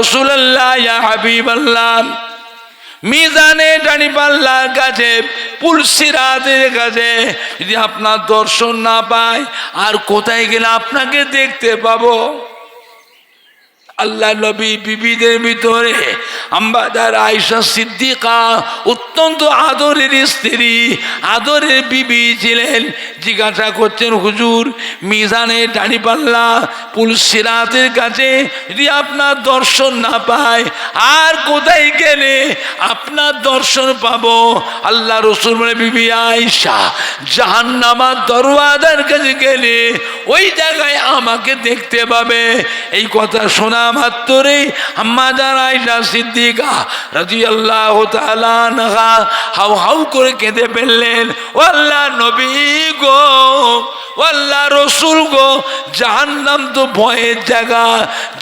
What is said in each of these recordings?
রাসূলুল্লাহ, ইয়া হাবিবাল্লাহ, মিজানে দাঁড়িপাল্লার কাছে, পুলসিরাতের কাছে যদি আপনার দর্শন না পায়, আর কোথায় গেলে আপনাকে দেখতে পাবো? আল্লাহ নবী বিবিদের ভিতরে আম্মাদার আয়েশা সিদ্দিকা অত্যন্ত আদরের স্ত্রী, আদরের বিবি ছিলেন। জিজ্ঞাসা করছেন, হুজুর, মিজানে দাঁড়িপাল্লা পুলসিরাতের কাছে যদি আপনার দর্শন না পায়, আর কোথায় গেলে আপনার দর্শন পাবো? আল্লাহ রাসূল বলে, বিবি আয়েশা, জাহান্নামের দরওয়াজার কাছে গেলে ওই জায়গায় আমাকে দেখতে পাবে। এই কথা শোনা মাত্রই আম্মাজান আয়েশা সিদ্দিকা রাদিয়াল্লাহু তাআলা আনহা হাউ হাউ করে কেঁদে ফেললেন। ও আল্লাহর নবী গো, ও আল্লাহর রাসূল গো, জাহান্নাম তো ভয়ের জায়গা,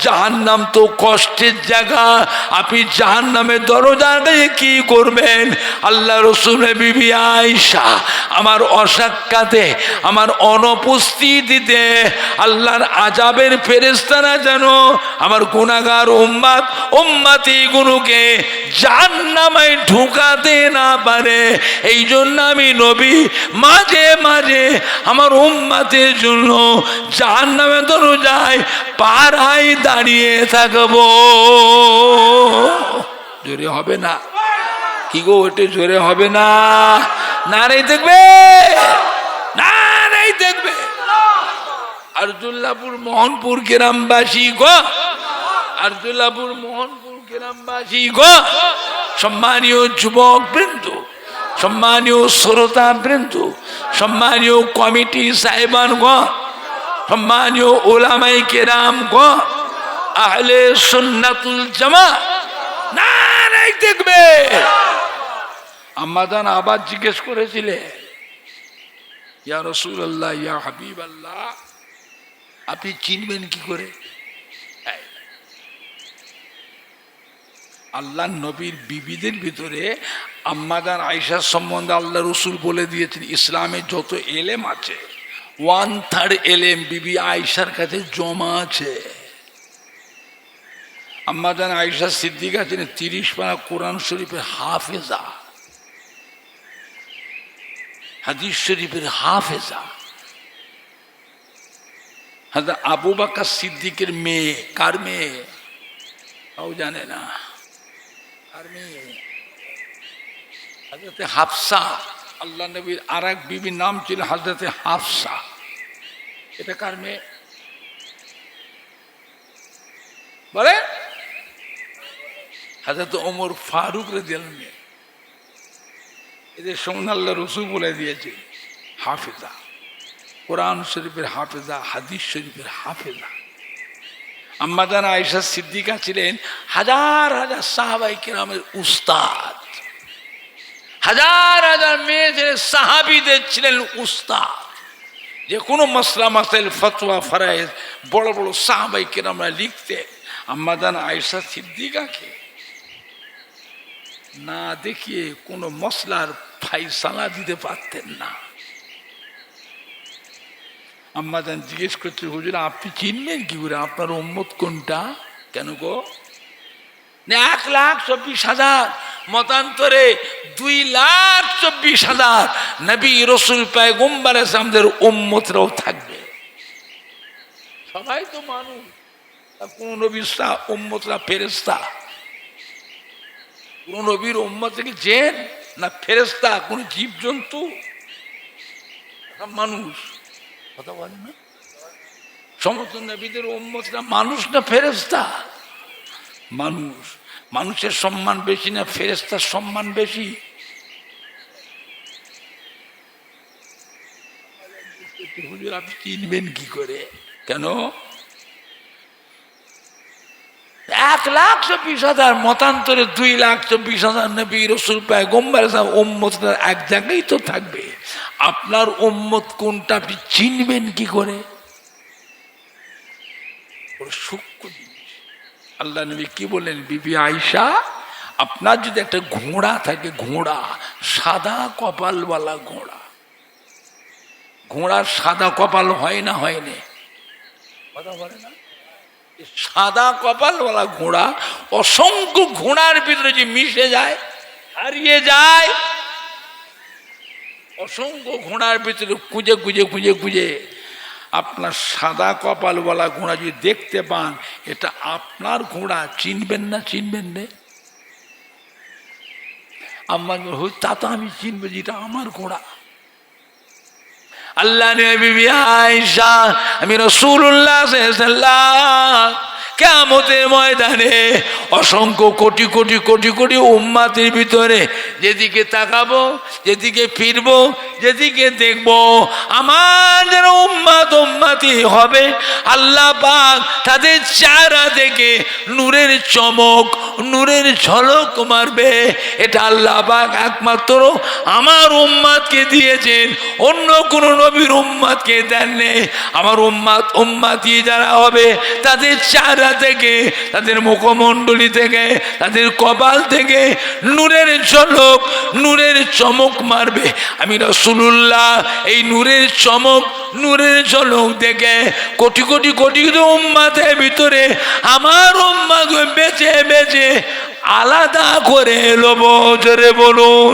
জাহান্নাম তো কষ্টের জায়গা, আপনি জাহান্নামের দরজাটায় কি করবেন? আল্লাহ রাসূলের বিবি আয়েশা আমার অসাক্ষাতে, আমার অনুপস্থিতিতে আল্লাহর আযাবের ফেরেশতারা যেন আমার গুনাহগার উম্মতি গুলোকে জাহান্নামে ঢুকাতে না পারে, এই জন্য আমি নবী মাঝে মাঝে আমার উম্মতের জন্য জাহান্নামের দরজায় পাড়ায় দাঁড়িয়ে থাকবো। জোরে হবে না? কি গো, ওটা জোরে হবে না? নারাই দেখবে, নারাই দেখবে। আরজুল্লাহপুর মোহনপুর গ্রামবাসী গো, আরজুল্লাহপুর মোহনপুর গ্রামবাসী গো, সম্মানীয় যুবক বৃন্দ, সম্মানীয় শ্রোতা বৃন্দ, সম্মানীয় কমিটি সাহেবান গো, সম্মানীয় ওলামাই কেরাম গো, আহলে সুন্নাতুল জামাত, নারাই দেখবে। আম্মাজান আবার জিজ্ঞেস করেছিলেন, ইয়া রাসূলুল্লাহ, ইয়া হাবিবাল্লাহ, আপনি চিনবেন কি করে? আল্লাহ নবীর বিবিদের ভিতরে আম্মাজান আয়েশার সম্বন্ধে আল্লাহ রসুল বলে দিয়েছেন, ইসলামের যত এলেম আছে 1/3 এলেম বিবি আয়েশার কাছে জমা আছে। আম্মাজান আয়েশা সিদ্দিকা ছিলেন 30 পারা কোরআন শরীফের হাফেজা, হাদিস শরীফের হাফেজা। হযরত আবু বকর সিদ্দিকের মেয়ে, কার মেয়ে? তাও জানে না। কার মেয়ে? হযরত হাফসা। আল্লাহ নবীর আর এক বিবির নাম ছিল হযরত হাফসা। এটা কার মেয়ে বলে? হযরত ওমর ফারুক রাদিয়াল্লাহু আনহু। এদের সঙ্গে আল্লাহ রসুল বলে দিয়েছে হাফেজা, কোরআন শরীফের হাফেজা, হাদিস শরীফের হাফেজা। আম্মাজান আয়েশা সিদ্দিকা ছিলেন হাজার হাজার সাহাবায়ে কেরামের উস্তাদ, হাজার হাজার মেয়েদের সাহাবীদের ছিলেন উস্তাদ। যে কোনো মাসলা মাসাইল ফতোয়া ফরায়েজ বড় বড় সাহাবায়ে কেরামরা লিখতেন। আম্মাজান আয়েশা সিদ্দিকাকে না দেখিয়ে কোনো মসলার ফায়সালা দিতে পারতেন না। আম্মাজান জিজ্ঞেস করছে, হুজুর আপনি চিনলেন কি করে? আপনার উম্মত কোনটা? কেন গো? 1,24,000, মতান্তরে 2,24,000 নবী রসুল পয়গম্বর আমাদের উম্মতরাও থাকবে। সবাই তো মানুষ, কোন নবীর উম্মতরা ফেরেশতা? কোন নবীর উম্মত থেকে জিন না ফেরেশতা? কোন জীবজন্তু? মানুষ। কথা বলে না? সমস্ত নবীদের উম্মতরা মানুষ না ফেরেশতা? মানুষ। মানুষের সম্মান বেশি না ফেরেশতার সম্মান বেশি? হুজুর আপনি চিনবেন কি করে? কেন? 1,24,000 মতান্তরে 2,24,000 নবী রাসূল পয়গম্বর উম্মতরা এক জায়গায় তো থাকবে। আপনার উম্মত কোনটা আপনি চিনবেন কি করে? সূক্ষ্ম জিনিস। আল্লাহ নবী কি বললেন? বিবি আয়েশা, আপনার যদি একটা ঘোড়া থাকে, ঘোড়া, সাদা কপালওয়ালা ঘোড়া, ঘোড়ার সাদা কপাল হয় না? হয় না? কথা বলে না? সাদা কপালওয়ালা ঘোড়া অসংখ্য ঘোড়ার ভিতরে যে মিশে যায়, হারিয়ে যায়, অসংখ্য ঘোড়ার ভিতরে খুঁজে খুঁজে খুঁজে খুঁজে আপনার সাদা কপালওয়ালা ঘোড়া যদি দেখতে পান, এটা আপনার ঘোড়া, চিনবেন না? চিনবেন রে? আমার তা তো আমি চিনবো, যেটা আমার ঘোড়া। আল্লাহ নবী আয়েশা, আমি রাসূলুল্লাহ সাল্লাল্লাহু কিয়ামতের ময়দানে অসংখ্য কোটি কোটি কোটি কোটি উম্মাতের ভিতরে যেদিকে তাকাবো, যেদিকে ফিরবো, যেদিকে দেখবো, আমার যেন উম্মাতি হবে, আল্লাহ পাক তাদের চেহারা থেকে নূরের চমক, নূরের ঝলক মারবে। এটা আল্লাহ পাক একমাত্র আমার উম্মাতকে দিয়েছেন, অন্য কোন নবীর উম্মাতকে দেননি। আমার উম্মাতি যারা হবে, তাদের চেহারা থেকে, তাদের মুখমণ্ডলী থেকে, তাদের কপাল থেকে নূরের ঝলক, নূরের চমক মারবে। আমি রাসূলুল্লাহ এই নূরের চমক, নূরের ঝলক দেখে কোটি কোটি কোটি উম্মাতের ভিতরে আমার উম্মাকে বেছে বেছে আলাদা করে নেব। জোরে বলুন,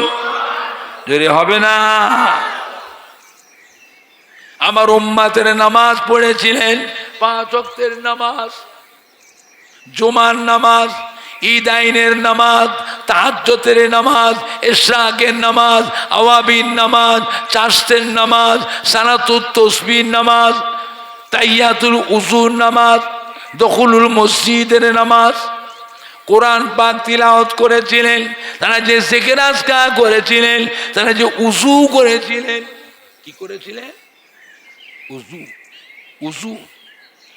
জোরে হবে না? আমার উম্মাতের নামাজ পড়েছিলেন, 5 ওয়াক্তের নামাজ, জুমার নামাজ, ঈদাইনের নামাজ, তাহাজ্জুদের নামাজ, ইশরাকের নামাজ, আওয়াবিন নামাজ, চাশতের নামাজ, সালাতুত তাসবিহ নামাজ, তাহিয়াতুল উযুর নামাজ, দখুলুল মসজিদের নামাজ, কোরআন পাক তিলাওয়াত করেছিলেন, তারা যে জিকির আজকার করেছিলেন, তারা যে উযু করেছিলেন। কি করেছিলেন? উযু। উযু,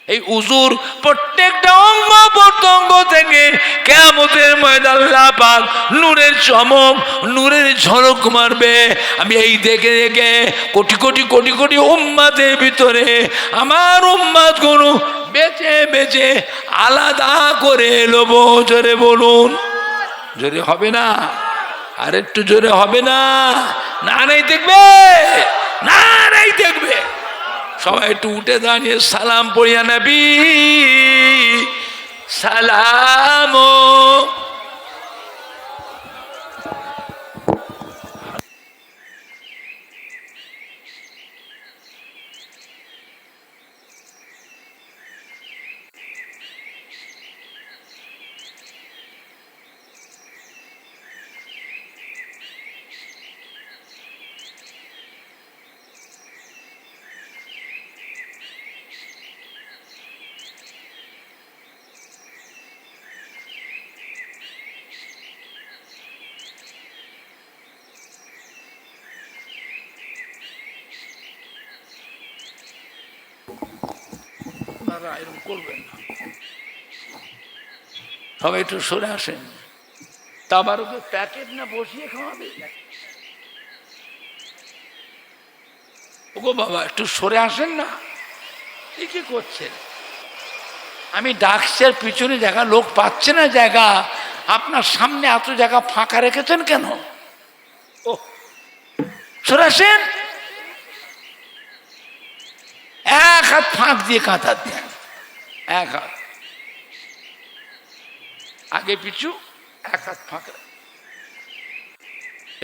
এই উযুর প্রত্যেকটা অঙ্গ প্রত্যঙ্গ থেকে কিয়ামতের ময়দানে আল্লাহ পাক নূরের চমক, নূরের ঝলক মারবে। আমি এই দেখে দেখে কোটি কোটি কোটি কোটি উম্মাতের ভিতরে আমার উম্মাতগুলো বেছে বেছে আলাদা করে নেব। জোরে বলুন, জোরে হবে না? আর একটু জোরে হবে না? না নাই দেখবে, না নাই দেখবে। সবাই একটু উঠে দাঁড়িয়ে সালাম পড়িয়া নবী সালাম। এরকম করবেন না, সবাই একটু সরে আসেন। তাবারকে প্যাকেট না বসিয়ে খাওয়াবে? ওগো বাবা, একটু সরে আসেন না। কি করছেন? আমি ডাকছি, পিছনে জায়গা, লোক পাচ্ছে না জায়গা। আপনার সামনে এত জায়গা ফাঁকা রেখেছেন কেন? ও, সরে আসেন। এক হাত ফাঁক দিয়ে কাঁথা দেন, এক হাত আগে পিছু, এক হাত ফাঁকা।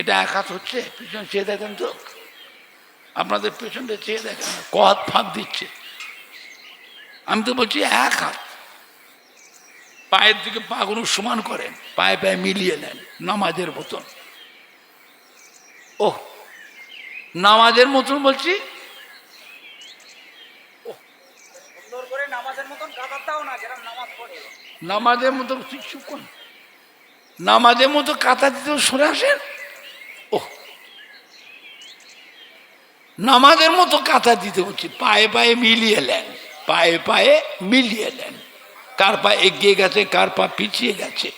এটা এক হাত হচ্ছে? পিছনে চেয়ে দেখেন তো, আপনাদের পেছনটা চেয়ে দেখেন ক হাত ফাঁক দিচ্ছে। আমি তো বলছি এক হাত। পায়ের দিকে পাগুলো সমান করেন, পায়ে পায়ে মিলিয়ে নেন, নামাজের মতন। ও, নামাজের মতন বলছি। নামাজের মতো চুপ, নামাজের মতো কাঁথা দিতে সরে আসেন। ও, নামাজের মতো কাঁথা দিতে হচ্ছে, পায়ে পায়ে মিলিয়ে নেন, পায়ে পায়ে মিলিয়ে নেন। কার পা এগিয়ে গেছে, কার পা পিছিয়ে গেছে,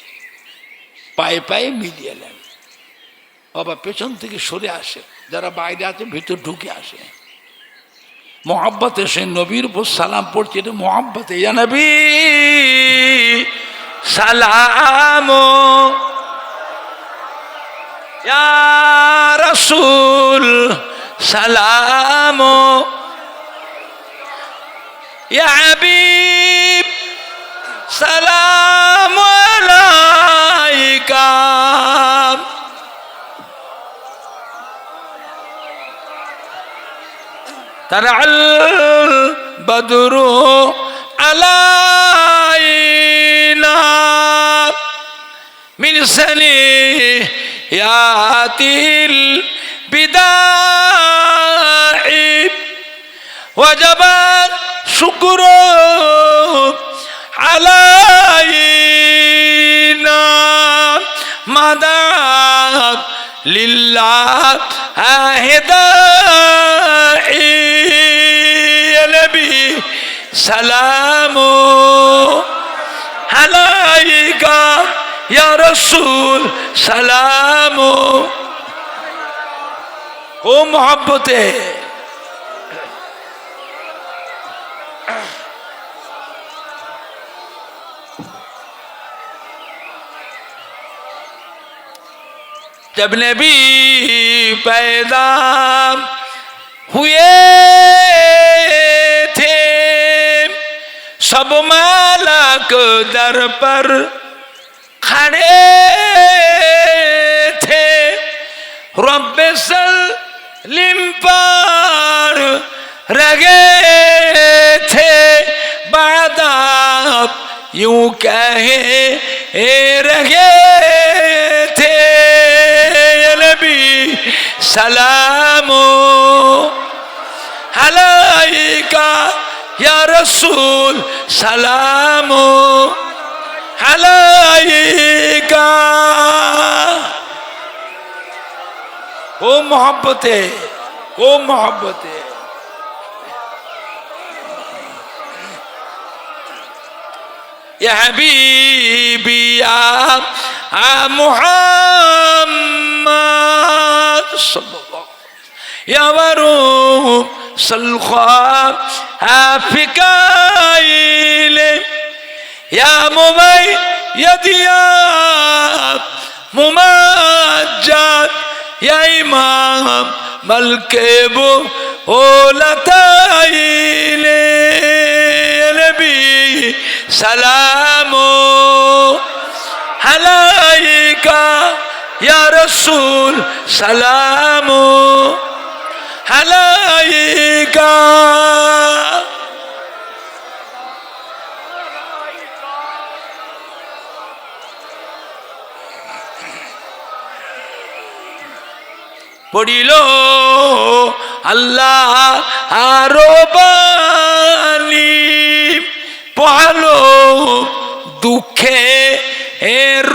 পায়ে পায়ে মিলিয়ে নেন। বাবা পেছন থেকে সরে আসে, যারা বাইরে আছে ভিতর ঢুকে আসে। মোহাব্বতে সে নবীর উপর সালাম পড়ছে, এটা মোহাব্বতে। ইয়া নবী সালাম, ইয়া রাসূল সালাম, ইয়া হাবিব সালামু আলাইকা তালাল বদরু আলাইনা মিন সানিয়াতিল বিদাই ওয়াজাবাত শুকরু আলাইনা মাদাত লিল্লাহ আহদাই নবী সালামু আলাইকা ইয়া রাসূল সালামু ও মোহব্বতে जब नबी पैदा हुए थे सब मालक दर पर खड़े थे रब्बे सलीम पर रगे थे बादाब यूं कहे रगे थे नबी सलामो अलैका या रसूल सलामो अलैका ओ मोहब्बते या हबीबी या मुहम्मद सल्लल्लाहु या वरूह सल्खा आफिकाइले या मुमय्यदिया मुमज्जद या इमाम मलकेबु ओलताइले नबी सलामो अलैका या रसूल सलामो अलैका पढ़िलो अल्लाह आरो बानी पढ़लो दुखे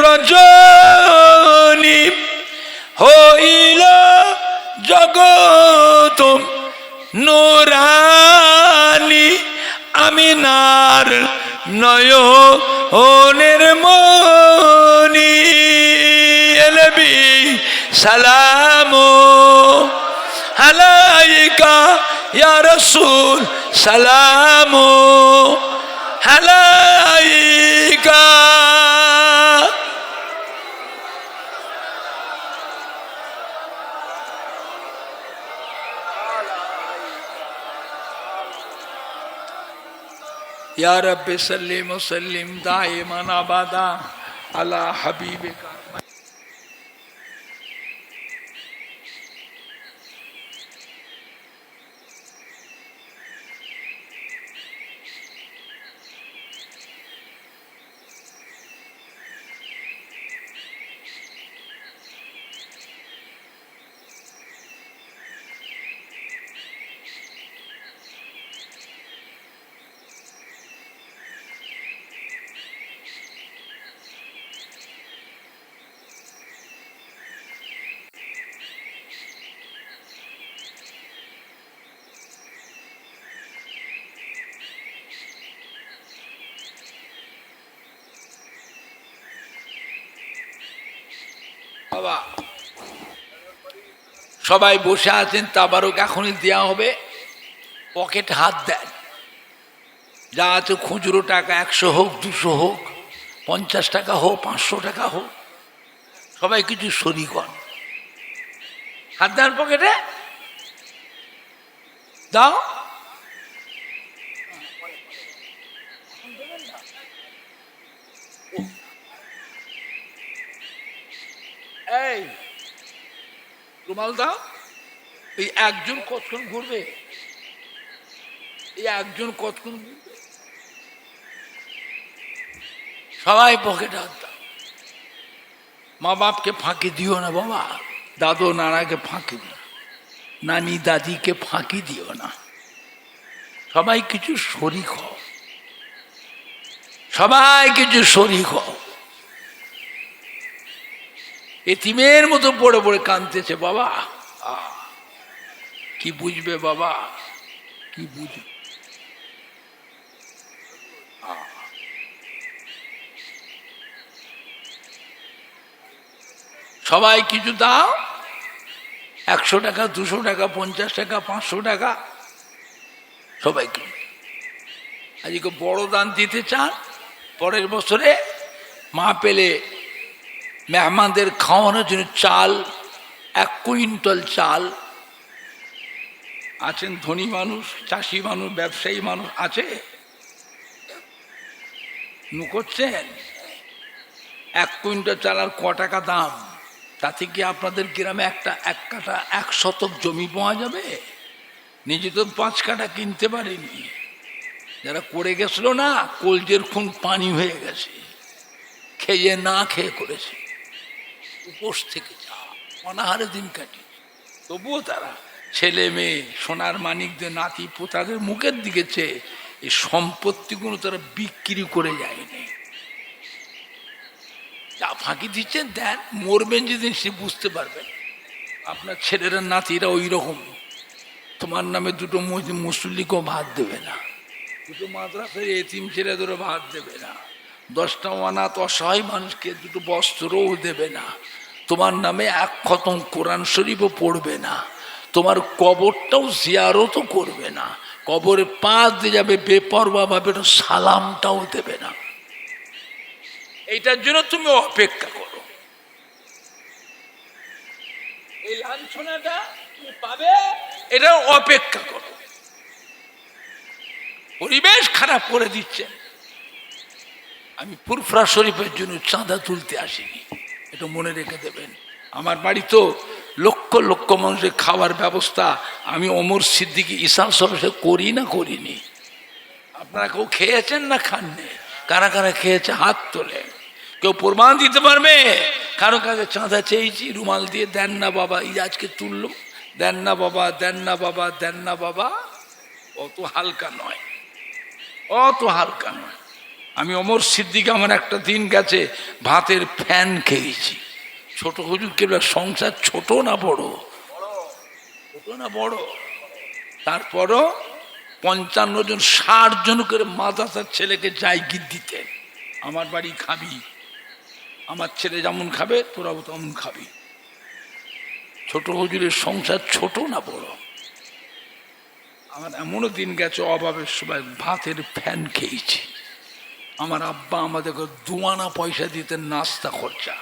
रजनी হইল জগত নুরানি আমিনার নয়নের মনি নবী সালামু আলাইকা ইয়া রাসূল সালামু আলাইকা या रब्बे सल्लिम वसल्लिम दाइमन अबदा अला हबीबिका বাবা সবাই বসে আছেন তাবারক এখনই দেওয়া হবে পকেটে হাত দেন যা আছে খুচরো টাকা 100 হোক 200 হোক 50 টাকা হোক 500 টাকা হোক সবাই কিছু শরিক হন হাত দেন পকেটে দাও এই রুমাল দাও। এই একজন কতক্ষণ ঘুরবে? এই একজন কতক্ষণ ঘুরবে? সবাই পকেটে হাত দাও। মা বাপকে ফাঁকি দিও না বাবা, দাদু নানাকে ফাঁকি দিও, নানি দাদিকে ফাঁকি দিও না। সবাই কিছু শরিক হও, সবাই কিছু শরিক হও। এতিমের মতো পড়ে পড়ে কাঁদতেছে বাবা। কি বুঝবে বাবা, কি বুঝবে? সবাই কিছু দাও, 100 টাকা, 200 টাকা, 50 টাকা, 500 টাকা, সবাইকে। আজকে বড় দান দিতে চান, পরের বছরে মা পেলে মেহমানদের খাওয়ানোর জন্য চাল, 1 কুইন্টাল চাল। আছেন ধনী মানুষ, চাষি মানুষ, ব্যবসায়ী মানুষ আছে, করছেন। 1 কুইন্টাল চাল আর ক টাকা দাম? তাতে কি আপনাদের গ্রামে এক কাঠা 1 শতক জমি পাওয়া যাবে? নিজে তো 5 কাঠা কিনতে পারেনি। যারা করে গেছিল না, কলজের খুন পানি হয়ে গেছে, খেয়ে না খেয়ে করেছে, উপোস থেকে যা অনাহারে দিন কাটি। তবুও তারা ছেলে মেয়ে, সোনার মানিকদের, নাতি পোতাদের মুখের দিকে চেয়ে এই সম্পত্তিগুলো তারা বিক্রি করে যায়নি। যা ফাঁকি দিচ্ছেন দেন, মরবেন যেদিন সে বুঝতে পারবেন। আপনার ছেলেরা নাতিরা ওই রকম, তোমার নামে 2টো মুসল্লিকেও ভাত দেবে না, 2টো মাদ্রাসার এতিম ছেলেদেরও ভাত দেবে না, 10টা অনাথ অসহায় মানুষকে 2টো বস্ত্রও দেবে না, তোমার নামে 1 খতম কোরআন শরীফও পড়বে না, তোমার কবরটাও জিয়ারতও করবে না, কবরে পাশ দিয়ে যাবে বেপরোয়া ভাবে, সালামটাও দেবে না। এইটার জন্য তুমি অপেক্ষা করো, এই লাঞ্ছনাটা তুমি পাবে, এটা অপেক্ষা করো। পরিবেশ খারাপ করে দিচ্ছে। আমি ফুরফুরা শরীফের জন্য চাঁদা তুলতে আসিনি, এটা মনে রেখে দেবেন। আমার বাড়ি তো লক্ষ লক্ষ মানুষের খাওয়ার ব্যবস্থা আমি ওমর সিদ্দিকী ঈশান সরসে করি না করিনি? আপনারা কেউ খেয়েছেন না খাননি? কারা কারা খেয়েছে হাত তোলে। কেউ প্রমাণ দিতে পারবে? কারো কাছে চাঁদা চেয়েছি, রুমাল দিয়ে দেন না বাবা, এই আজকে তুললো, দেন না বাবা, দেন না বাবা, দেন না বাবা। অত হালকা নয়, অত হালকা নয়। আমি ওমর সিদ্দিক, আমার একটা দিন গেছে ভাতের ফ্যান খেয়েছি। ছোট হুজুর কেবল সংসার ছোট না বড়, ছোট না বড়, তারপরও 55 জন 60 জন করে মাদ্রাসার ছেলেকে জায়গি দিতেন। আমার বাড়ি খাবি, আমার ছেলে যেমন খাবে তোরাও তেমন খাবি। ছোট হুজুরের সংসার ছোট না বড়। আমার এমনও দিন গেছে অভাবের সময় ভাতের ফ্যান খেয়েছি। আমার আব্বা আমাদেরকে 2 আনা পয়সা দিতেন নাস্তা খরচা।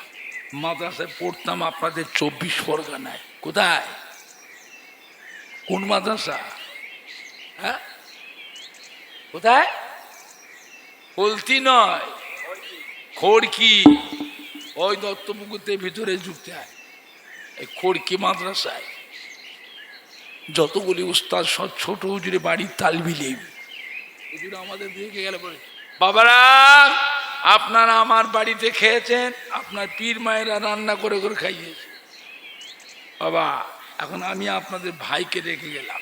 মাদ্রাসায় পড়তাম আপনাদের 24 পরগনায়। কোথায়? কোন মাদ্রাসা? হ্যাঁ, কোথায়? বলতি নয়, খড়কি, ওই দত্তপুকুরের ভিতরে যুক্ত হয় এই খড়কি মাদ্রাসায়। যতগুলি উস্তাদ সব ছোট হুজুরে বাড়ির তালবিলে। হুজুর আমাদের দেখে গেলে বলে, বাবারা আপনারা আমার বাড়িতে খেয়েছেন, আপনার পীর মায়েরা রান্না করে করে খাইয়েছে। বাবা এখন আমি আপনাদের ভাইকে রেখে গেলাম,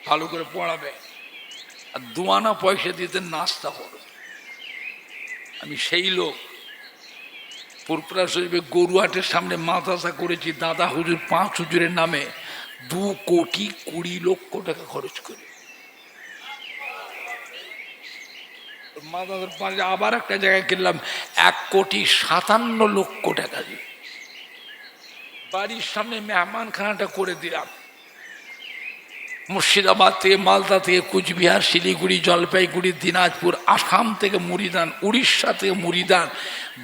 ভালো করে পড়াবে আর 2 আনা পয়সা দিতে নাস্তা করো। আমি সেই লোক। ফুরফুরা শরীফে গরুহাটের সামনে মাদ্রাসা করেছি, দাদা হুজুর 5 হুজুরের নামে 2,20,00,000 টাকা খরচ করে। মাদ্রাসার পাশে আবার একটা জায়গায় কিনলাম 1,57,00,000 টাকা দিয়ে। বাড়ির সামনে মেহমানখানাটা করে দিলাম। মুর্শিদাবাদ থেকে, মালদা থেকে, কুচবিহার, শিলিগুড়ি, জলপাইগুড়ি, দিনাজপুর, আসাম থেকে মুড়িদান, উড়িষ্যা থেকে মুড়িদান,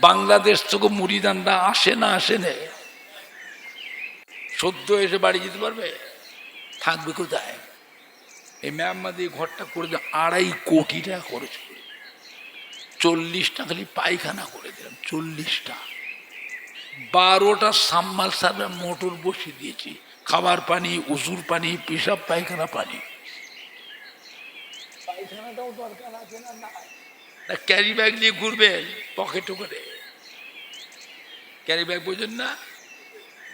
বাংলাদেশ থেকে মুড়িদানরা আসে না আসে না, সদ্য এসে বাড়ি যেতে পারবে? থাকবে কোথায়? এই মেহমাদি ঘরটা করে দিলাম 2.5 কোটি টাকা খরচ করে, 40টা খালি পায়খানা করে দিলাম, 40টা। 12টা সাম্মাল সাহেবের মোটর বসিয়ে দিয়েছি, খাবার পানি, উজুর পানি, পেশাব পায়খানা পানি। পায়খানাটাও দরকার আছে না? না, ক্যারি ব্যাগ নিয়ে ঘুরবেন পকেটে করে। ক্যারি ব্যাগ বোঝেন না?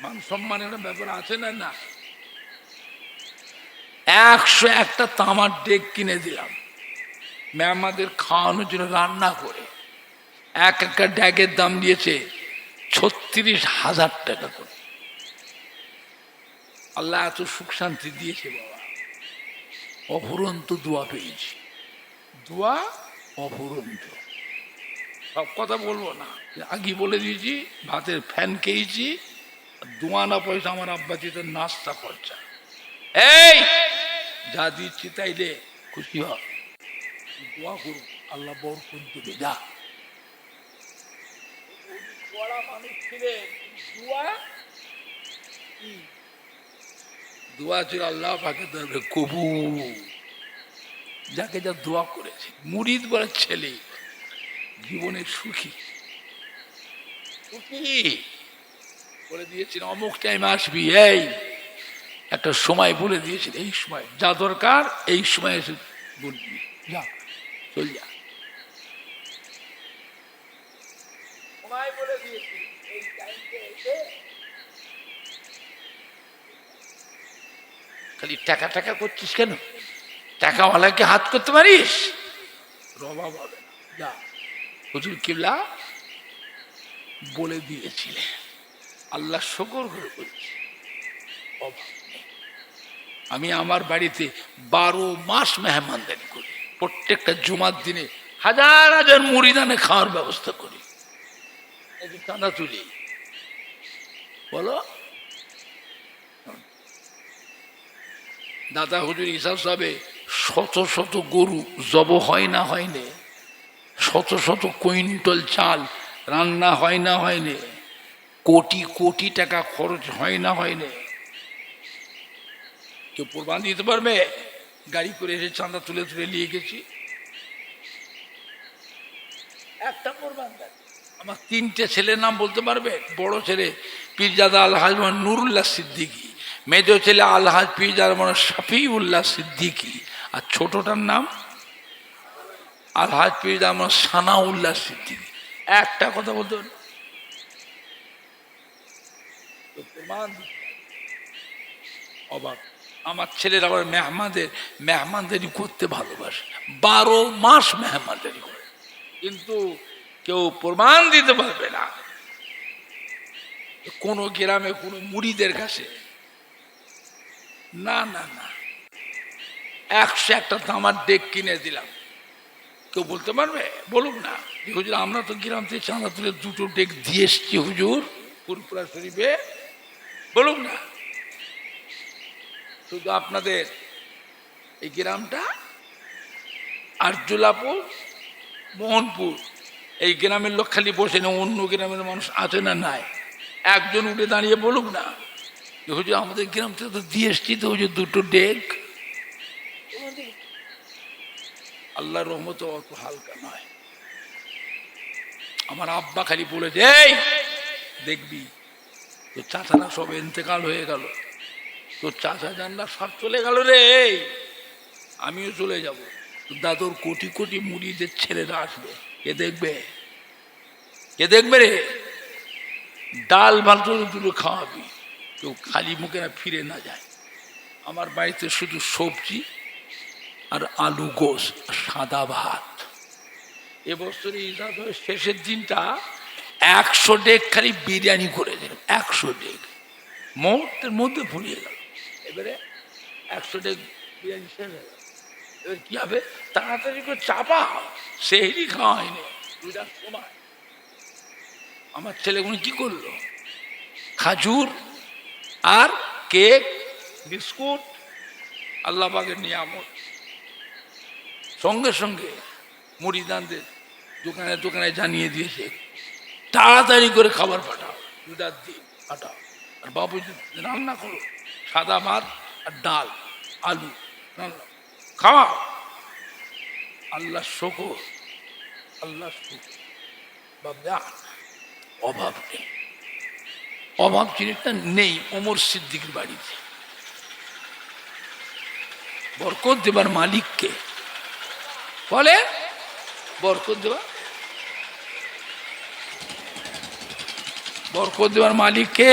মান সম্মানের ব্যাপার আছে না? না। 101টা তামার ডেক কিনে দিলাম মেহমানদের খাওয়ানোর জন্য, রান্না করে। এক একটা ড্যাগের দাম দিয়েছে 36,000 টাকা করে। আল্লাহ এত সুখ শান্তি দিয়েছে বাবা, অফুরন্ত দোয়া পেয়েছি, দোয়া অফুরন্ত। সব কথা বলবো না, আগে বলে দিয়েছি, ভাতের ফ্যান খেয়েছি, দুয়ানা পয়সা আমার আব্বা দিতে নাস্তা খরচা। এই যা দিচ্ছি তাই দে, খুশি হ, দোয়া করুন, আল্লাহ বরকত দেবে। যা মানুষ ছিলেন, দোয়া ছিল আল্লাহ পাকে দরবারে কবুল। যাকে যা দোয়া করেছে, মুরিদ বলে ছেলে জীবনে সুখী সুখী বলে দিয়েছিল অমুক টাইম আসবি, এই একটা সময় বলে দিয়েছিল, এই সময় যা দরকার এই সময় এসে বলবি, যা চল যা। সময় বলে দিয়েছিল, এই টাইমে এসে খালি টাকা টাকা করছিস কেন? টাকাওয়ালাকে হাত করতে পারিস? রবা বলে যা। হুজুর কিবলা বলে দিয়েছিলেন, আল্লাহ শুকর করে বলছি। আমি আমার বাড়িতে 12 মাস মেহমানদারি করি, প্রত্যেকটা জুমার দিনে হাজার হাজার মুরিদানে খাওয়ার ব্যবস্থা করি, চাঁদা তুলি। বলো দাদা হুজুর হিসাব সাবে শত শত গরু জব হয় না হয়নি, শত শত কুইন্টাল চাল রান্না হয় না হয়নি, কোটি কোটি টাকা খরচ হয় না হয়নি। কেউ প্রমাণ দিতে পারবে? গাড়ি করে এসে চাঁদা তুলে তুলে নিয়ে গেছি, একটা প্রমাণ দেয়। আমার 3টে ছেলের নাম বলতে পারবে? বড় ছেলে পীরজাদা আলহাজ নুরুল্লাহ সিদ্দিকী, মেজ ছেলে আলহাজ পীরজাদা মানে শফিউল্লাহ সিদ্দিকী, আর ছোটটার নাম আলহাজ পীরজাদা মানে সানাউল্লাহ সিদ্দিকী। একটা কথা বলতে পারবে? অবাক। আমার ছেলের আবার মেহমানদারি করতে ভালোবাসে, 12 মাস মেহমানদারি করে, কিন্তু কেউ প্রমাণ দিতে পারবে না কোন গ্রামে কোন মুড়িদের কাছে। না না না, 101টা তামার ডেক কিনে দিলাম, কেউ বলতে পারবে? বলুক না, হুজুর আমরা তো গ্রাম থেকে চাঁদা তুলে 2টো ডেক দিয়ে এসছি হুজুর ফুরফুরা শরীফে, বলুক না। শুধু আপনাদের এই গ্রামটা আরজুলাপুর মোহনপুর, এই গ্রামের লোক খালি বসে না, অন্য গ্রামের মানুষ আছে না নাই? একজন উঠে দাঁড়িয়ে বলুক না হুজুর আমাদের গ্রাম থেকে তো দিয়ে এসছি তো হুজুর 2টো ডেক। আল্লাহর রহমত অত হালকা নয়। আমার আব্বা খালি বলেছে, এই দেখবি তোর চাচারা সব ইন্তেকাল হয়ে গেল, তোর চাচা জানলা সব চলে গেল রে, আমিও চলে যাব, দাদুর কোটি কোটি মুড়িদের ছেলেরা আসবে, কে দেখবে? কে দেখবে রে? ডাল ভাত দুটো খাওয়াবি, কেউ খালি মুখে না ফিরে না যায়। আমার বাড়িতে শুধু সবজি আর আলু গোস, সাদা ভাত। এবছর ইজাজের শেষের দিনটা 100 ডেক খালি বিরিয়ানি করে দিল, 100 ডেক, মুহূর্তের মধ্যে ফুরিয়ে গেল। এবারে 100 ডেক বিরিয়ানি শেষ হয়ে গেল, এবার কি হবে? তাড়াতাড়ি করে চাপা, সেহরি খাওয়া হয়নি 2টার সময়। আমার ছেলেগুলো কি করলো? খাজুর আর কেক বিস্কুট, আল্লাহ পাকের নিয়ামত, সঙ্গে সঙ্গে মুরিদানদের দোকানে দোকানে জানিয়ে দিয়েছে তাড়াতাড়ি করে খাবার পাঠাও, 2টার দিন পাঠাও, আর বাবু রান্না করো সাদা ভাত আর ডাল আলু রান্না খাওয়াও। আল্লাহ শুকর, আল্লাহ শুকর, বাবা অভাব নেই। অভাব জিনিসটা নেই ওমর সিদ্দিকের বাড়িতে। বরকত দেবার মালিককে বলে, বরকত দেবার মালিককে।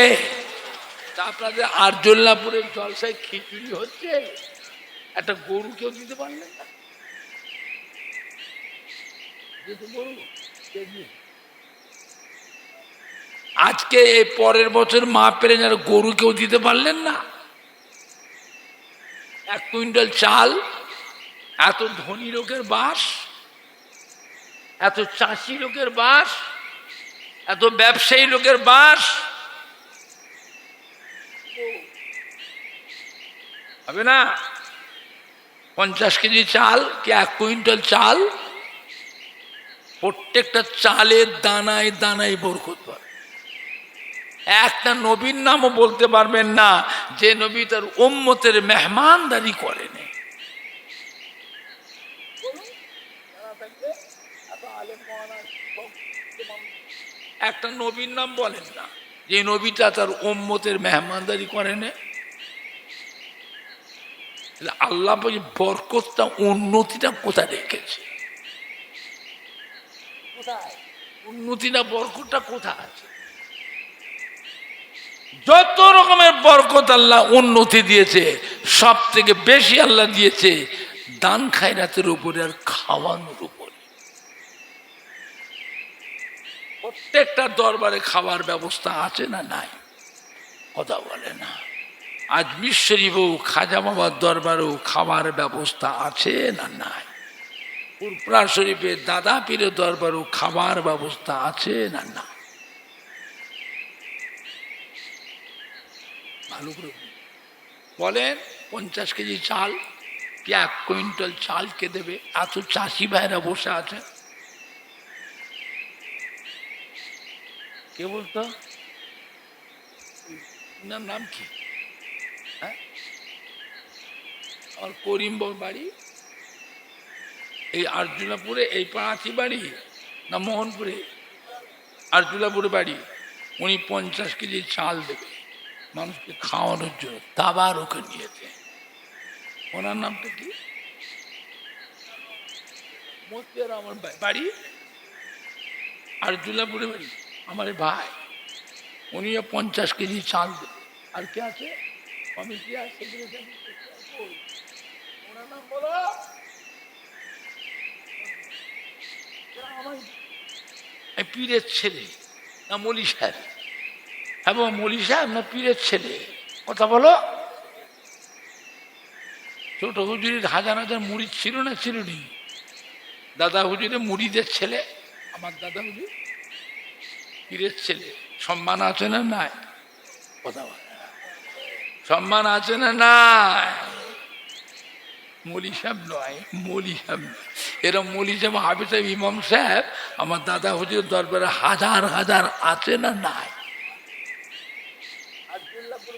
তা আপনাদের আরজুল্লাপুরের জলসায় খিচুড়ি হচ্ছে, একটা গরু কেউ দিতে পারলেন না? আজকে এই পরের বছর মা পেলেন আর গরু কেউ দিতে পারলেন না? 1 কুইন্টাল চাল, এত ধনী লোকের বাস, এত চাষি লোকের বাস, এত ব্যবসায়ী লোকের বাস, হবে না? 50 কেজি চাল কি 1 কুইন্টাল চাল? প্রত্যেকটা চালের দানায় দানায় বরকত পাবে। একটা নবীর নামও বলতে পারবেন না যে নবী তার উম্মতের মেহমানদারি করেন। একটা নবীর নাম বলেন না যে নবীটা তার উম্মতের মেহমানদারি করেন। আল্লাহ বরকতটা উন্নতিটা কোথায় রেখেছে? কোথায় উন্নতিটা বরকতটা কোথায় আছে? যত রকমের বরকত আল্লাহ উন্নতি দিয়েছে, সব থেকে বেশি আল্লাহ দিয়েছে দান খায়রাতের উপরে আর খাওয়ানোর উপরে। প্রত্যেকটা দরবারে খাওয়ার ব্যবস্থা আছে না নাই? কথা বলে না। আজমির শরীফেও খাজা বাবার দরবারেও খাওয়ার ব্যবস্থা আছে না নাই? পুরপুরা শরীফে দাদা পীরের দরবারেও খাবার ব্যবস্থা আছে না না? ভালো করে বলেন, 50 কেজি চাল কি 1 কুইন্টাল চাল কে দেবে? এত চাষি ভাইরা বসে আছে। কে বলতো? ওনার নাম কি? হ্যাঁ, আমার করিম বাড়ি এই আরজুল্লাপুরে, এই পাঁচি বাড়ি না মোহনপুরে? আরজুল্লাপুরে বাড়ি। উনি 50 কেজি চাল দেবে মানুষকে খাওয়ানোর জন্য, দাবার ওকে নিয়েছে। ওনার নামটা কি? মতিয়ার আমার বাড়ি আরজুল্লাপুরে বাড়ি, আমার ভাই। উনিও 50 কেজি চাল দেবে। আর কে আছে? কমিটি আছে, ওনার নাম বলো। পীরের ছেলে না মলি সাহেব? হ্যাঁ মলি সাহেব না পীরের ছেলে? কথা বলো। ছোট হুজুরির হাজার হাজার মুড়ি ছিল না ছিল নি? দাদা হুজুরের মুড়িদের ছেলে, আমার দাদা হুজুর পীরের ছেলে। সম্মান আছে না নাই? কথা বলে। সম্মান আছে না নাই? মলি সাহেব নয়, মলি সাহেব নয়। এরকম মলি সাহেব, হাফিজ সাহেব, ইমাম সাহেব আমার দাদা হুজুর দরবারে হাজার হাজার আছে না নাই?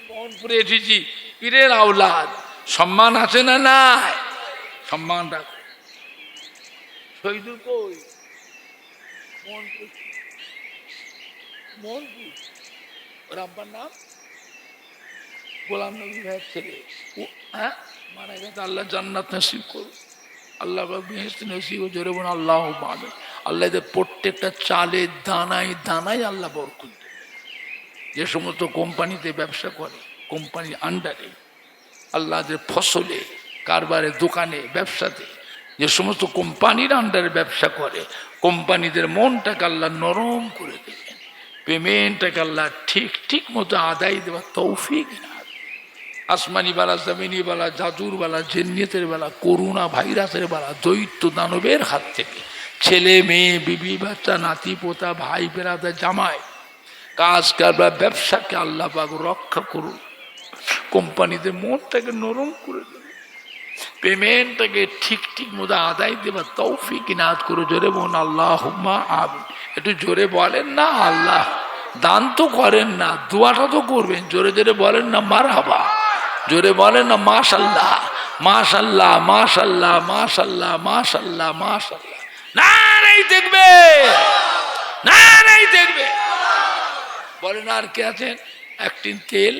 মোহনপুরে এসেছি, পীরের আওলাদ, সম্মান আছে না নাই? সম্মান রাখো। শহীদুল কই? মোহনপুর। মোহনপুর। ওর আব্বার নাম গোলাম নবী ভাইয়ের ছেলে। হ্যাঁ, মারা গেছে। আল্লাহ জান্নাত নসিব করুন, আল্লাহ বেহেশত নসিব ও জোরে বোন আল্লাহ পাবে। আল্লাহ প্রত্যেকটা চালের দানায় দানায় আল্লাহ বরকত দেবে। যে সমস্ত কোম্পানিতে ব্যবসা করে, কোম্পানির আন্ডারে আল্লাহ, যে ফসলে, কারবারে, দোকানে, ব্যবসাতে যে সমস্ত কোম্পানির আন্ডারে ব্যবসা করে, কোম্পানিদের মনটাকে আল্লাহ নরম করে দেবেন, পেমেন্টটাকে আল্লাহ ঠিক ঠিক মতো আদায় দেওয়ার তৌফিক না। আসমানি বালা, জমিনি বালা, জাদুর বালা, জেন্নিয়তের বেলা, করোনা ভাইরাসের বেলা, দৈত্য দানবের হাত থেকে ছেলে মেয়ে, বিবি বাচ্চা, নাতি পোতা, ভাই বেড়াদা, জামাই, কাজ কারবার, ব্যবসাকে আল্লাহ পাক রক্ষা করুন। কোম্পানিতে মনটাকে নরম করে দেবে, পেমেন্টটাকে ঠিক ঠিক মতো আদায় দেবার তৌফিক ইনায়াত করে। জোরে বোন আল্লাহুম্মা আমিন। একটু জোরে বলেন না আল্লাহ। দান তো করেন না, দোয়াটা তো করবেন। জোরে জোরে বলেন না মারহাবা, জোরে বলেন না মাশাল্লাহ, মাশাল্লাহ, মাশাল্লাহ, মাশাল্লাহ, মাশাল্লাহ, মাশাল্লাহ। না নাই দেখবে, না নাই দেখবে। বলেন বলেন আর কে আছেন? এক টিন তেল,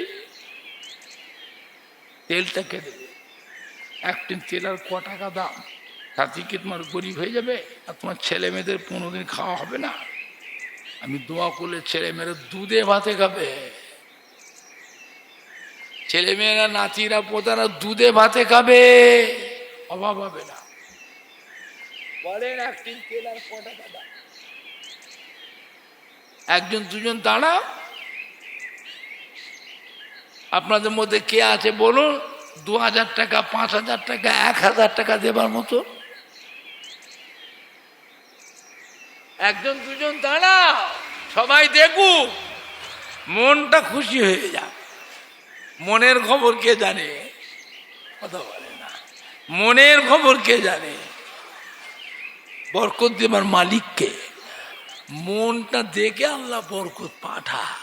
তেলটা কে দেবে? এক টিন তেল আর ক টাকা দাম? তাতে কি তোমার গরিব হয়ে যাবে? আর তোমার ছেলে মেয়েদের 15 দিন খাওয়া হবে না? আমি দোয়া করলে ছেলে মেয়েরা দুধে ভাতে খাবে, ছেলে মেয়েরা নাতিরা পোতারা দুধে ভাতে খাবে, অভাব হবে না। বলেন এক টিন তেল আর ক টাকা দাম? একজন দুজন দাঁড়া, আপনাদের মধ্যে কে আছে বলুন 2000 টাকা, 5000 টাকা, 1000 টাকা দেবার মতো? একজন দুজন দাঁড়া, সবাই দেখুক, মনটা খুশি হয়ে যাক। মনের খবর কে জানে? কথা বলে না। মনের খবর কে জানে? বরকত দেবার মালিককে। মনটা দেখে আল্লাহ বরকত পাঠায়।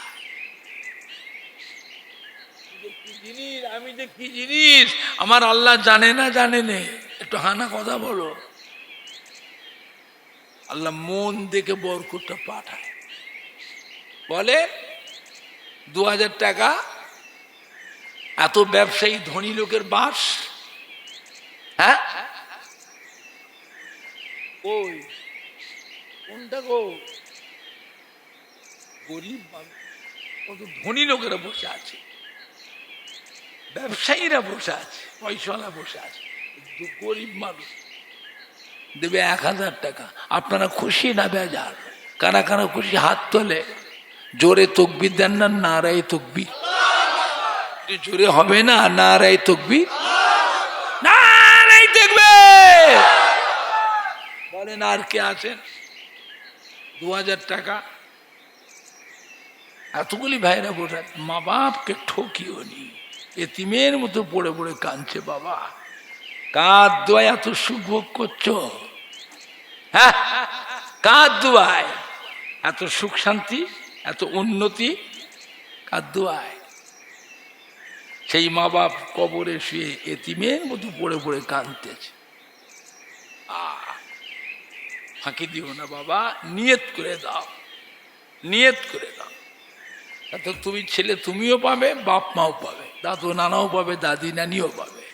জিনিস আমি যে কি জিনিস আমার আল্লাহ জানে না জানে নে? একটু হানা কথা বলো। আল্লাহ মন দেখে বরকতটা পাঠায়। বলে 2000 টাকা এত ব্যবসায়ী ধনী লোকের বাস। হ্যাঁ ওই কোনটা গো? গরিব মানুষ, কত ধনী লোকেরা বসে আছে, ব্যবসায়ীরা বসে আছে, পয়সাওয়ালা বসে আছে, গরিব মানুষ দেবে 1000 টাকা। আপনারা খুশি না বেজার? কারা কারা খুশি হাত তোলে। জোরে তকবির দেন না? নারায়ে তকবির। জোরে হবে না? নারায়ে তকবির, নারায়ে তাকবীর। বলেন আর কে আছেন? 2000 টাকা এতগুলি ভাইরা বসে, মা বাপকে ঠকিও নি, এতিমের মতো পড়ে পড়ে কাঁদছে। বাবা কার দোয়ায় এত সুখ ভোগ করছো? হ্যাঁ কার দোয়ায় এত সুখ শান্তি, এত উন্নতি? কার দোয়ায়? সেই মা বাপ কবরে শুয়ে এতিমের মতো পড়ে পড়ে কাঁদতেছে। ফাঁকি দিও না বাবা, নিয়ত করে দাও, নিয়ত করে দাও। তো তুমি ছেলে তুমিও পাবে, বাপ মাও পাবে, দাদু নানাও পাবে, দাদি নানিও পাবে,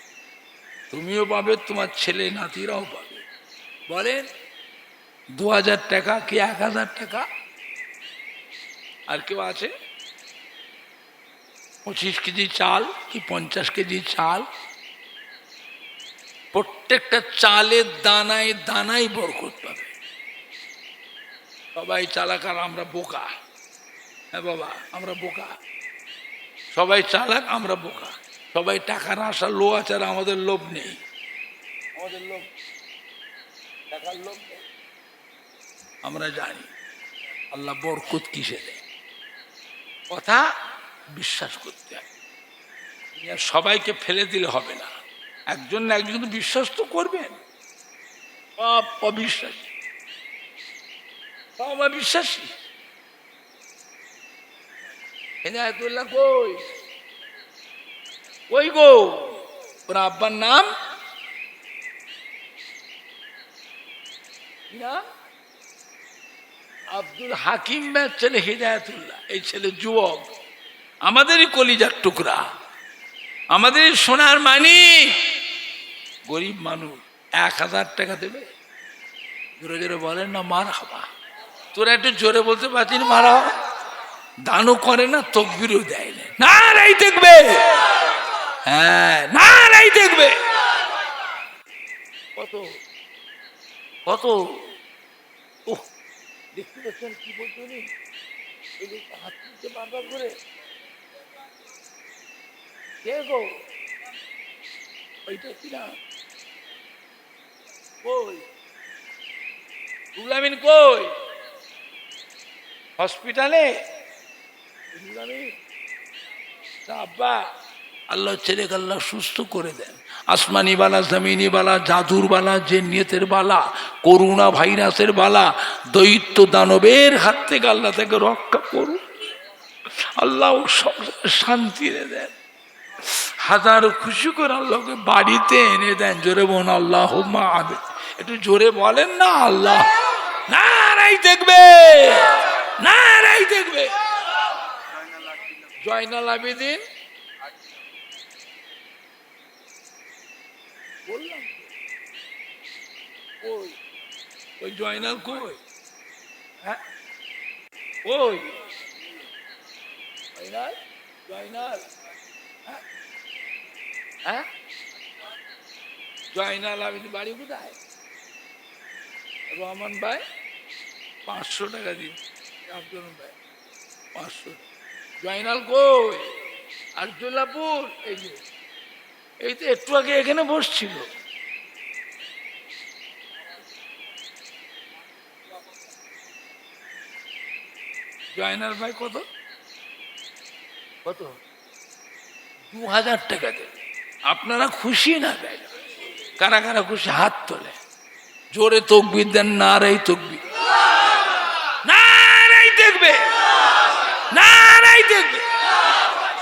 তুমিও পাবে, তোমার ছেলে নাতিরাও পাবে। বলেন 2000 টাকা কি 1000 টাকা? আর কেউ আছে? 25 কেজি চাল কি 50 কেজি চাল? প্রত্যেকটা চালের দানায় দানায় বরকত পাবে। সবাই চালাক আর আমরা বোকা। হ্যাঁ বাবা আমরা বোকা, সবাই চালাক আমরা বোকা। সবাই টাকার আশা লো আছে আর আমাদের লোভ নেই, আমাদের লোভ, টাকার লোভ নেই। আমরা জানি আল্লাহ বরকত কিসে দেয়, কথা বিশ্বাস করতে হয়। সবাইকে ফেলে দিলে হবে না, একজন না একজন বিশ্বাস তো করবেন। সব অবিশ্বাসী, সব অবিশ্বাসী। হেদায়েতুল্লাহ কই? কই গো? ওর আব্বার নাম না আব্দুল হাকিম, ছেলে হেদায়েতুল্লাহ। এই ছেলে যুবক, আমাদেরই কলিজার টুকরা, আমাদেরই সোনার মানিক। গরিব মানুষ 1000 টাকা দেবে। জোরে জোরে বলেন না মারহাবা। তোরা একটু জোরে বলতে পারছিস মারহাবা? দানও করে না, তকবিরও দেয় না। নারায়ে তাকবীর, হ্যাঁ নারায়ে তাকবীর। কত কত ওহ, দেখতে পাচ্ছেন কি বলতো? এই লোকটা হাত তুলছে বারবার করে। কে গো? ওইটা কি না? কই রুহুল আমিন? কই হসপিটালে? আব্বা আল্লাহ ছেলেকে আল্লাহ সুস্থ করে দেন। আসমানি বালা, জমিনি বালা, জাদুর বালা, জিন্নিয়তের বালা, করোনা ভাইরাসের বালা, দৈত্য দানবের হাত থেকে আল্লাহ তাকে রক্ষা করুন। আল্লাহ শান্তি দেন, হাজারো খুশি করে আল্লাহকে বাড়িতে এনে দেন। জোরে বোন আল্লাহ আমিন। একটু জোরে বলেন না আল্লাহ। নারায়ে তাকবীর, নারায়ে তাকবীর, জয়নাল আবেদিন বললাম ওই ওই জয়নাল কই? হ্যাঁ ওই জয়নাল জয়নাল হ্যাঁ হ্যাঁ জয়নাল আবেদিন বাড়ি কোথায়? রহমান ভাই 500 টাকা দিন। আব্দুল ভাই 500। জয়নাল কই? আরজুল্লাপুর। এই যে এই তো একটু আগে এখানে বসছিল। জয়নাল ভাই কত কত? 2000 টাকা দেবে। আপনারা খুশি না? কারা কারা খুশি হাত তোলে। জোরে তকবীর দেন। নারাই তকবীর, নারাই দেখবে, নারাই দেখবে।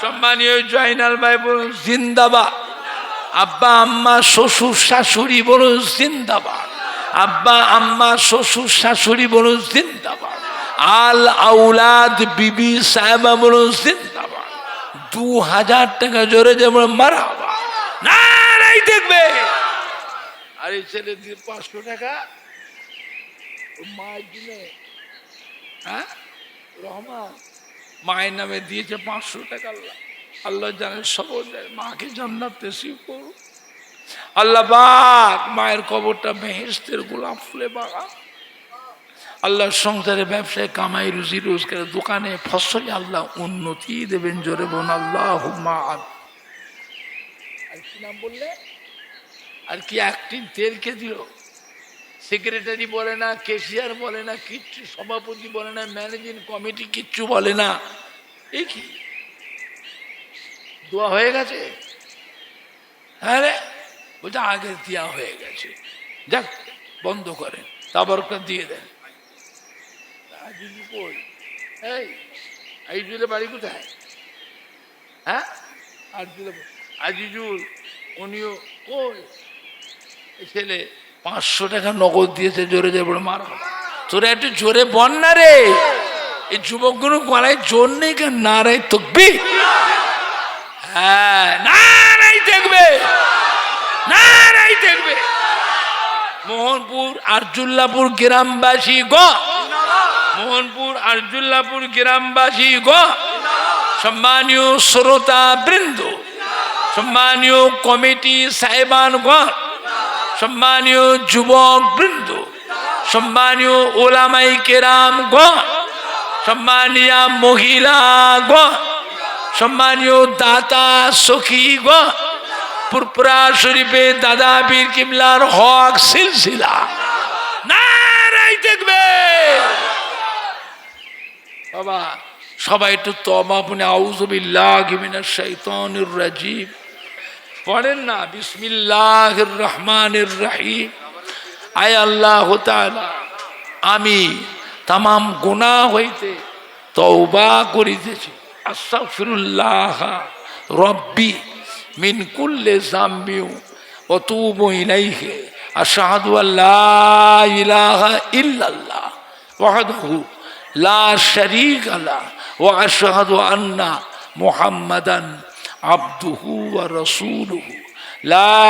সম্মানীয় জয়নাল ভাই বলুন জিন্দাবাদ। আব্বা আম্মা শ্বশুর শাশুড়ি বলুন জিন্দাবাদ। আব্বা আম্মা শ্বশুর শাশুড়ি বলুন জিন্দাবাদ। আল আউলাদ বিবি সাহেবা বলুন জিন্দাবাদ। 2000 টাকা জোরে যেমন মারহাবা, নারাই দেখবে। আর এই ছেলে দিয়ে 500 টাকা মায়ের দিনে, হ্যাঁ রহমান মায়ের নামে দিয়েছে 500 টাকা। আল্লাহ আল্লাহ জানেন সবর দেয়। মাকে জান্নাত নসিব করুন আল্লাহ পাক। মায়ের কবরটা বেহেশতের গোলাপ ফুলে বাগা। আল্লাহ সংসারে ব্যবসায় কামাই রুজি রোজগারের দোকানে ফসলে আল্লাহ উন্নতি দেবেন। জোরে বোন আল্লাহুম্মা। আর কি নাম বললে? আর কি একটি তেলকে দিল? সেক্রেটারি বলে না, কেশিয়ার বলে না, কিচ্ছু সভাপতি বলে না, ম্যানেজিং কমিটি কিচ্ছু বলে না। এই কি দোয়া হয়ে গেছে? হ্যাঁ রে বলছে আগে দেওয়া হয়ে গেছে। যাক বন্ধ করেন, তাবারকটা দিয়ে দেন। এই আজিজুলের বাড়ি কোথায়? হ্যাঁ আজিজুল উনিও কই? এই ছেলে 500 টাকা নগদ দিয়েছে। জোরে জোরে বলে মার। তোরা একটু জোরে বল না রে। এই যুবকগুলো গলায় জোর নেই কেন? নারাই তাকবীর। হ্যাঁ নারাই দেখবে, নারাই দেখবে। মোহনপুর আরজুল্লাপুর গ্রামবাসী গো, মোহনপুর আরজুল্লাপুর গ্রামবাসী গো, সম্মানীয় শ্রোতা বৃন্দ, সম্মানীয় কমিটি সাহেবান গো, সম্মানীয় যুবক বৃন্দ, সম্মানীয় ওলামাই কেরাম গো, সম্মানীয় মহিলা গো, সম্মানীয় দাতা সখী গো, পুরপুরা শরীফে দাদা বীর কিবলার হক সিলসিলা নারাই দেখবে। বাবা সবাই একটু তওবা পড়ে আউযু বিল্লাহি মিনাশ শাইতানির রাজিম পড়েন না। বিসমিল্লাহির রহমানির রহিম। আয় আল্লাহ তাআলা, আমি তামাম গুনাহ হইতে তওবা করিতেছি। আস্তাগফিরুল্লাহ রব্বি মিন কুল্লি যামবি ওয়া তুবু ইলাইহি। আশহাদু আল্লা ইলাহা ইল্লাল্লাহ ওয়াহদাহু লা শারীকা লাহু ওয়া আশহাদু আন্না মুহাম্মাদান আবদুহু ওয়া রাসূলুহু। লা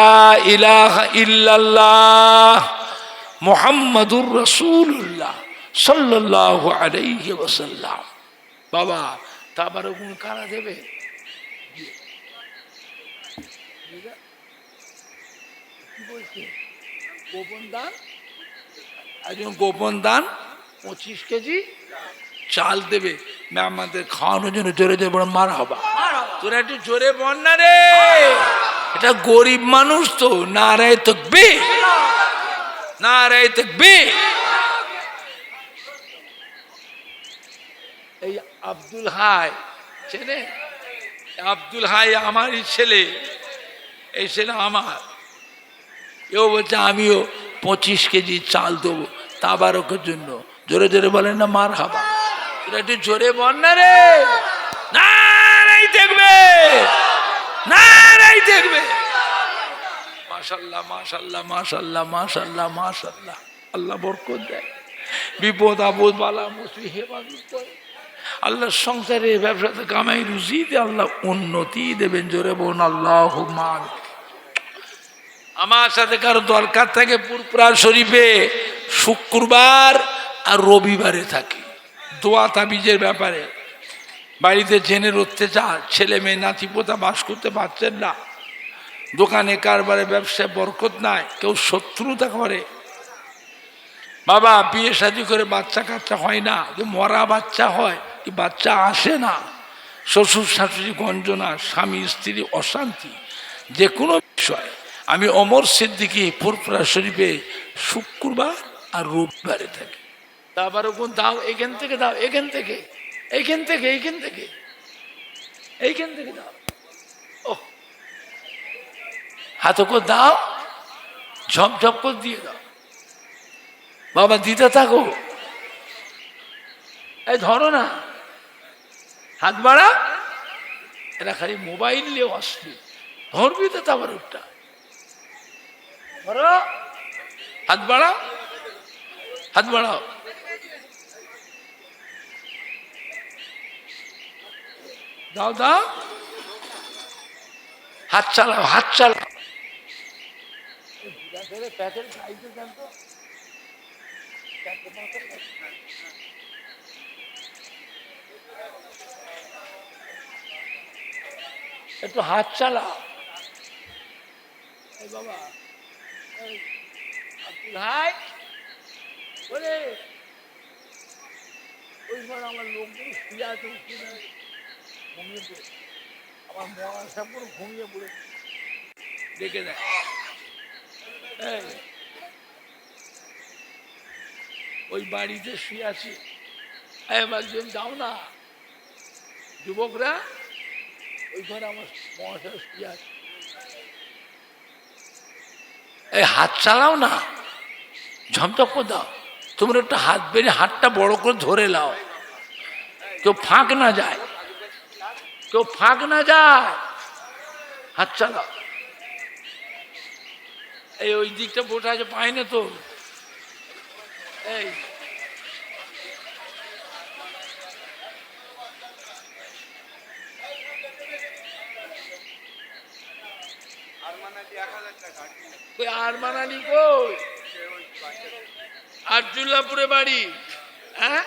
ইলাহা ইল্লাল্লাহ মুহাম্মাদুর রাসূলুল্লাহ সাল্লাল্লাহু আলাইহি ওয়াসাল্লাম। বাবা তাবারক কারা দেবে? গোপন দান। একজন গোপন দান 25 কেজি চাল দেবে আমাদের খাওয়ানোর জন্য। জোরে জোরে বড় মার হবা। তোরা একটু জোরে বল না রে, এটা গরিব মানুষ তো। নারায়ে তাকবীর, নারায়ে তাকবীর। এই আব্দুল হাই ছেলে, আব্দুল হাই আমারই ছেলে। এই ছেলে আমার। এও বলছে আমিও 25 কেজি চাল দেবো তাবারকের জন্য। জোরে জোরে বলেন না মার হাবা। তোরা একটু জোরে বল না রে। নারাই দেখবে, নারাই দেখবে। মাশাআল্লাহ মাশাআল্লাহ মাশাআল্লাহ মাশাআল্লাহ মাশাআল্লাহ। আল্লাহ বরকত দেয়। বিপদ আপদ বালা মুসিবত হেফাজত করে। আল্লাহর সংসারে ব্যবসাতে কামাই রুজি দিয়ে আল্লাহ উন্নতি দেবেন। জোরে বোন আল্লাহ। আমার সাথে কারো দরকার থাকে পুরপুরা শরীফে শুক্রবার আর রবিবারে থাকি দোয়া তাবিজের ব্যাপারে। বাড়িতে জেনের অত্যাচার, ছেলে মেয়ে নাতি পোতা বাস করতে পারছেন না, দোকানে কারবারে ব্যবসায় বরকত নাই, কেউ শত্রুতা করে, বাবা বিয়ে শাদী করে বাচ্চা কাচ্চা হয় না, মরা বাচ্চা হয়, কি বাচ্চা আসে না, শ্বশুর শাশুড়ি গঞ্জনা, স্বামী স্ত্রী অশান্তি, যে কোনো বিষয় আমি ওমর সিদ্দিকী ফুরফুরা শরীফে শুক্রবার আর রবিবারে থাকি। তারপরে কোন দাও, এখান থেকে দাও, এখান থেকে, এইখান থেকে, এইখান থেকে, এইখান থেকে দাও, ও হাতে করে দাও, ঝপঝপ করে দিয়ে দাও, বাবা দিতে থাকো, এই ধরো না, হাত বাড়া। এরা খালি মোবাইল নিয়ে আসলে ধরবি তো, তারপর ওটা ধরো, হাত বাড়াও, হাত বাড়াও, দাও দাও, হাত চালাও, হাত চালাও। একটু হাত চালাও বাবা। ভাই বলে ওই সময় আমার লোকগুলো শুয়ে আছে, ঘুমিয়ে পড়ে, আমার মহাশা পুরো ঘুমিয়ে পড়ে ডেকে দেয়, ওই বাড়িতে শুয়ে আছি, একজন যাও না, যুবকরা ওই ঘরে আমার মহাশা শুয়ে আছে, এই হাত চালাও না, ঝমঝপ করে দাও, তোমরা একটু হাত বেড়ে হাতটা বড় করে ধরে লাও, কেউ ফাঁক না যায়, কেউ ফাঁক না যায়, হাত চালাও। এই ওই দিকটা বোটা আছে, পাই না তো, এই আরমান আলী কই, আরজুল্লাপুরে বাড়ি, হ্যাঁ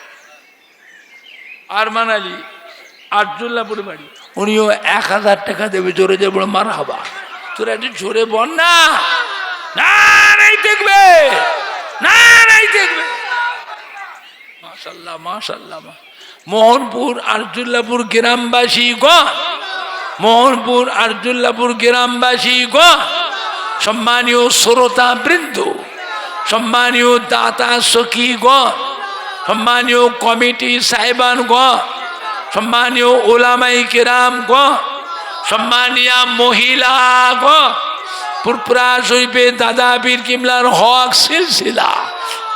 আরমান আলী আরজুল্লাপুরে বাড়ি, উনিও 1000 টাকা দেবে, জোরে যে বড় মার হাবা, তোরা একটু জোরে বল না, না নাই দেখবে, না নাই দেখবে, মাশাল্লাহ মাশাল্লাহ। মোহনপুর আরজুল্লাপুর গ্রামবাসী গণ, মোহনপুর আরজুল্লাপুর গ্রামবাসী গণ, সম্মানীয় শ্রোতা বৃন্দ, সম্মানীয় দাতা সখীগণ, সম্মানীয় কমিটি সাহেবানগণ, সম্মানীয় ওলামাই কেরামগণ, সম্মানীয় মহিলাগণ, ফুরফুরা শরীফে দাদা পীর কিবলার হক সিলসিলা,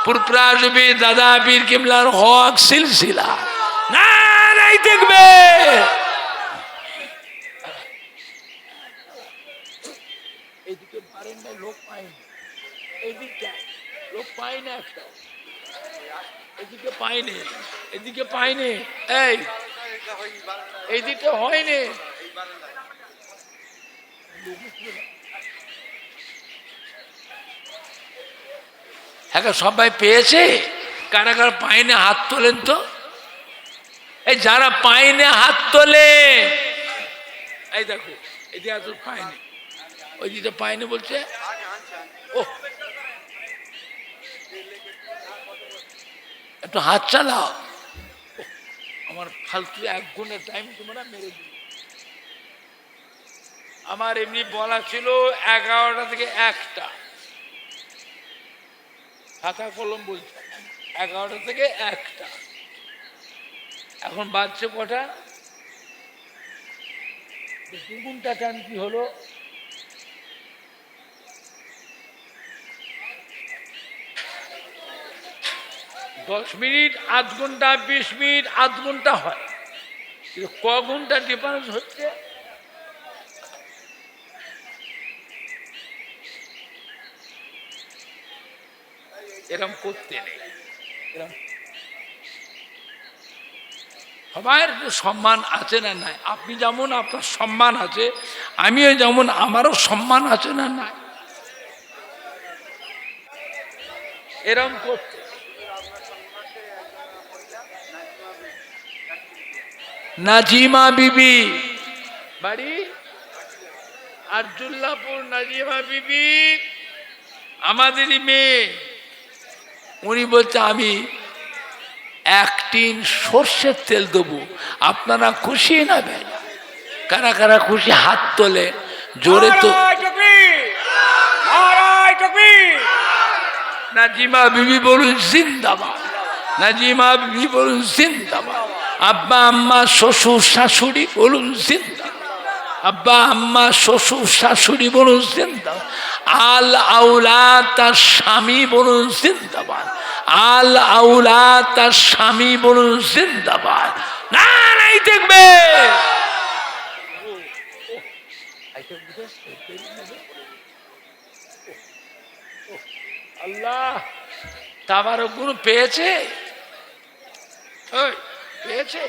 ফুরফুরা শরীফে দাদা পীর কিবলার হক সিলসিলা, না নাই দেখবে, এদিকে পারেন না, লোক পায়নি, এদিকে লোক পাই না, একটা এদিকে পাইনি, এদিকে পাইনি, এই এইদিকে হয়নি, হ্যাঁ সবাই পেয়েছে, কারা কারা পাইনি হাত তোলেন তো, এই যারা পাইনি হাত তোলে, এই দেখো এদিকে এত পাইনি, ওই দিকে পাইনি বলছে, ও একটু হাত চালাও, আমার ফালতু 1 গুণের টাইম তোমরা মেরে দিল। আমার এমনি বলা ছিল 11টা থেকে 1টা, খাতা কলম বলছে 11টা থেকে 1টা, এখন বাজছে কটা, 2 ঘন্টা টান কি হলো, দশ মিনিট, আধ ঘন্টা, 20 মিনিট, আধ ঘন্টা হয়, ক ঘন্টা ডিফারেন্স হচ্ছে, এরকম করতে নেই, এরকম সবাই সম্মান আছে না নাই? আপনি যেমন আপনার সম্মান আছে, আমিও যেমন আমারও সম্মান আছে না নাই? এরম করতে নাজিমা বিবি বাড়ি আরজুল্লাহপুর, নাজিমা বিবি আমাদেরই মেয়ে। উনি বলছে আমি 1 টিন সর্ষের তেল দেবো, আপনারা খুশি না ভাই? কারা কারা খুশি হাত তোলে জোরে তো। নাজিমা বিবি বলুন জিন্দাবাদ, নাজিমা বিবি বলুন জিন্দাবাদ। আব্বা আম্মা শ্বশুর শাশুড়ি বলুন জিন্দাবাদ, আব্বা আম্মা শ্বশুর শাশুড়ি বলুন জিন্দাবাদ। আল আউলাদ তার স্বামী বলুন জিন্দাবাদ, আল আউলাদ তার স্বামী বলুন জিন্দাবাদ। না নাই দেখবে আল্লাহ তাবারক গুলো পেয়েছে, পেয়েছে।